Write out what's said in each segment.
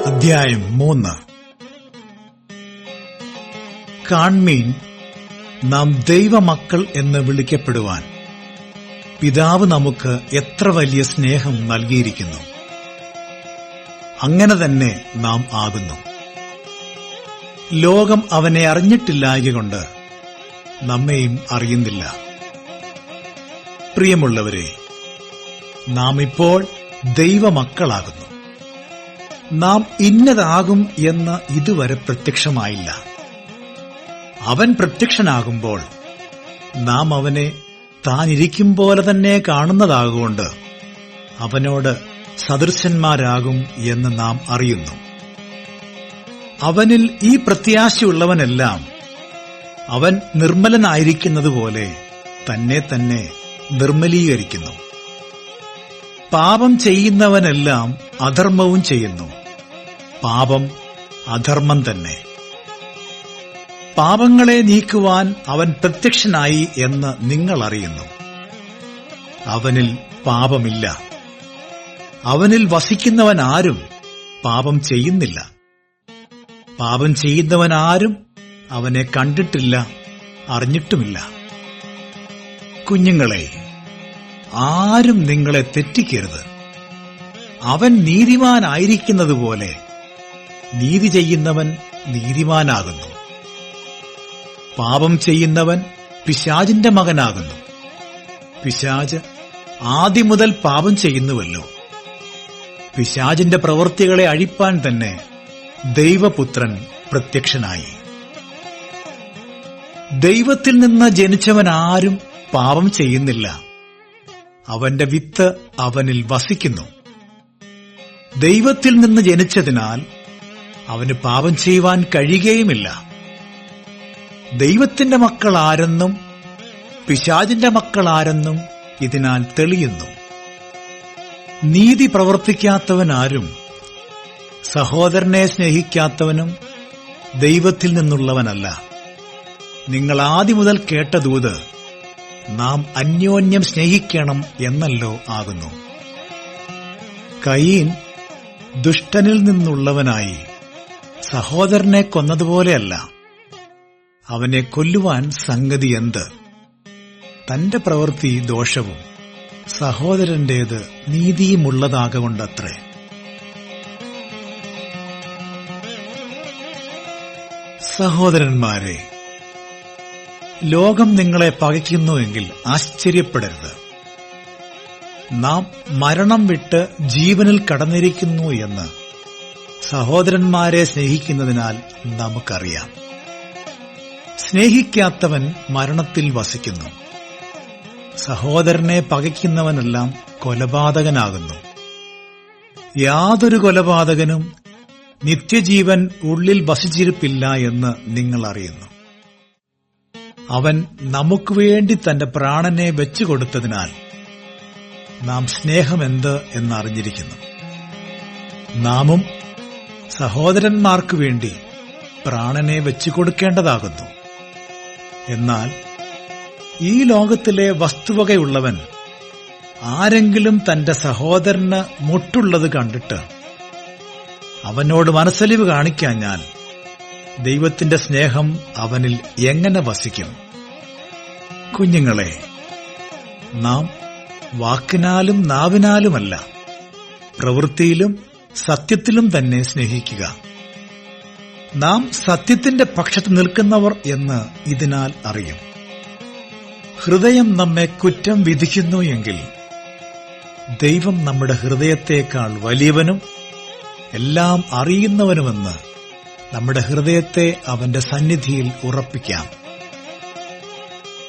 അധ്യായം 3. കാൺമീൻ, നാം ദൈവമക്കൾ എന്ന് വിളിക്കപ്പെടുവാൻ പിതാവ് നമുക്ക് എത്ര വലിയ സ്നേഹം നൽകിയിരിക്കുന്നു. അങ്ങനെ തന്നെ നാം ആകുന്നു. ലോകം അവനെ അറിഞ്ഞിട്ടില്ലായകൊണ്ട് നമ്മെയും അറിയുന്നില്ല. പ്രിയമുള്ളവരെ, നാം ഇപ്പോൾ ദൈവമക്കളാകുന്നു. നാം ഇന്നതാകും എന്ന് ഇതുവരെ പ്രത്യക്ഷമായില്ല. അവൻ പ്രത്യക്ഷനാകുമ്പോൾ നാം അവനെ താനിരിക്കും പോലെ തന്നെ കാണുന്നതാകൊണ്ട് അവനോട് സദൃശന്മാരാകും എന്ന് നാം അറിയുന്നു. അവനിൽ ഈ പ്രത്യാശയുള്ളവനെല്ലാം അവൻ നിർമ്മലനായിരിക്കുന്നതുപോലെ തന്നെ തന്നെ നിർമ്മലീകരിക്കുന്നു. പാപം ചെയ്യുന്നവനെല്ലാം അധർമ്മവും ചെയ്യുന്നു. പാപം അധർമ്മം തന്നെ. പാപങ്ങളെ നീക്കുവാൻ അവൻ പ്രത്യക്ഷനായി എന്ന് നിങ്ങൾ അറിയുന്നു. അവനിൽ പാപമില്ല. അവനിൽ വസിക്കുന്നവനാരും പാപം ചെയ്യുന്നില്ല. പാപം ചെയ്യുന്നവനാരും അവനെ കണ്ടിട്ടില്ല, അറിഞ്ഞിട്ടുമില്ല. കുഞ്ഞുങ്ങളെ, ആരും നിങ്ങളെ തെറ്റിക്കരുത്. അവൻ നീതിമാനായിരിക്കുന്നതുപോലെ നീതി ചെയ്യുന്നവൻ നീതിമാനാകുന്നു. പാപം ചെയ്യുന്നവൻ പിശാചിന്റെ മകനാകുന്നു. പിശാച് ആദ്യം മുതൽ പാപം ചെയ്യുന്നുവല്ലോ. പിശാചിന്റെ പ്രവൃത്തികളെ അഴിപ്പാൻ തന്നെ ദൈവപുത്രൻ പ്രത്യക്ഷനായി. ദൈവത്തിൽ നിന്ന് ജനിച്ചവനാരും പാപം ചെയ്യുന്നില്ല. അവന്റെ വിത്ത് അവനിൽ വസിക്കുന്നു. ദൈവത്തിൽ നിന്ന് ജനിച്ചതിനാൽ അവന് പാപം ചെയ്യുവാൻ കഴിയുകയുമില്ല. ദൈവത്തിന്റെ മക്കൾ ആരെന്നും പിശാചിന്റെ മക്കൾ ആരെന്നും ഇതിനാൽ തെളിയുന്നു. നീതി പ്രവർത്തിക്കാത്തവനാരും സഹോദരനെ സ്നേഹിക്കാത്തവനും ദൈവത്തിൽ നിന്നുള്ളവനല്ല. നിങ്ങൾ ആദ്യം മുതൽ കേട്ട ദൂത് നാം അന്യോന്യം സ്നേഹിക്കണം എന്നല്ലോ ആകുന്നു. കയീൻ ദുഷ്ടനിൽ നിന്നുള്ളവനായി സഹോദരനെ കൊന്നതുപോലെയല്ല. അവനെ കൊല്ലുവാൻ സംഗതി എന്ത്? തന്റെ പ്രവൃത്തി ദോഷവും സഹോദരന്റേത് നീതിയുമുള്ളതാകൊണ്ടത്രേ. സഹോദരന്മാരെ, ലോകം നിങ്ങളെ പകയ്ക്കുന്നുവെങ്കിൽ ആശ്ചര്യപ്പെടരുത്. നാം മരണം വിട്ട് ജീവനിൽ കടന്നിരിക്കുന്നു എന്ന് സഹോദരന്മാരെ സ്നേഹിക്കുന്നതിനാൽ നമുക്കറിയാം. സ്നേഹിക്കാത്തവൻ മരണത്തിൽ വസിക്കുന്നു. സഹോദരനെ പകയ്ക്കുന്നവനെല്ലാം കൊലപാതകനാകുന്നു. യാതൊരു കൊലപാതകനും നിത്യജീവൻ ഉള്ളിൽ വസിച്ചിരിപ്പില്ല എന്ന് നിങ്ങൾ അറിയുന്നു. അവൻ നമുക്ക് വേണ്ടി തന്റെ പ്രാണനെ വെച്ചുകൊടുത്തതിനാൽ നാം സ്നേഹമെന്ത് എന്നറിഞ്ഞിരിക്കുന്നു. നാമും സഹോദരന്മാർക്കു വേണ്ടി പ്രാണനെ വെച്ചുകൊടുക്കേണ്ടതാകുന്നു. എന്നാൽ ഈ ലോകത്തിലെ വസ്തുവകയുള്ളവൻ ആരെങ്കിലും തന്റെ സഹോദരന് മുട്ടുള്ളത് കണ്ടിട്ട് അവനോട് മനസ്സലിവ് കാണിക്കാഞ്ഞാൽ ദൈവത്തിന്റെ സ്നേഹം അവനിൽ എങ്ങനെ വസിക്കും? കുഞ്ഞുങ്ങളെ, നാം വാക്കിനാലും നാവിനാലുമല്ല, പ്രവൃത്തിയിലും സത്യത്തിലും തന്നെ സ്നേഹിക്കുക. നാം സത്യത്തിന്റെ പക്ഷത്ത് നിൽക്കുന്നവർ എന്ന് ഇതിനാൽ അറിയും. ഹൃദയം നമ്മെ കുറ്റം വിധിക്കുന്നു എങ്കിൽ ദൈവം നമ്മുടെ ഹൃദയത്തേക്കാൾ വലിയവനും എല്ലാം അറിയുന്നവനുമെന്ന് നമ്മുടെ ഹൃദയത്തെ അവന്റെ സന്നിധിയിൽ ഉറപ്പിക്കാം.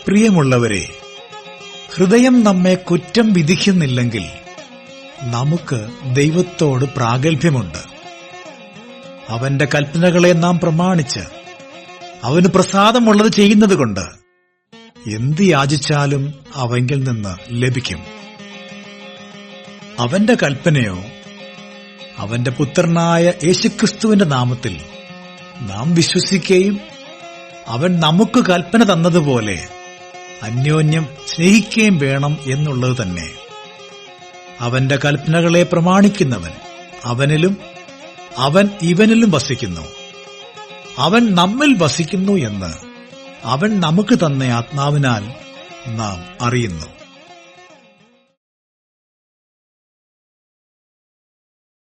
പ്രിയമുള്ളവരെ, ഹൃദയം നമ്മെ കുറ്റം വിധിക്കുന്നില്ലെങ്കിൽ നമുക്ക് ദൈവത്തോട് പ്രാഗൽഭ്യമുണ്ട്. അവന്റെ കൽപ്പനകളെ നാം പ്രമാണിച്ച് അവന് പ്രസാദമുള്ളത് ചെയ്യുന്നതുകൊണ്ട് എന്ത് യാചിച്ചാലും അവങ്കിൽ നിന്ന് ലഭിക്കും. അവന്റെ കൽപ്പനയോ അവന്റെ പുത്രനായ യേശുക്രിസ്തുവിന്റെ നാമത്തിൽ നാം വിശ്വസിക്കുകയും അവൻ നമുക്ക് കൽപ്പന തന്നതുപോലെ അന്യോന്യം സ്നേഹിക്കുകയും വേണം എന്നുള്ളത് തന്നെ. അവന്റെ കൽപ്പനകളെ പ്രമാണിക്കുന്നവൻ അവനിലും അവൻ ഇവനിലും വസിക്കുന്നു. അവൻ നമ്മിൽ വസിക്കുന്നു എന്ന് അവൻ നമുക്ക് തന്ന ആത്മാവിനാൽ നാം അറിയുന്നു.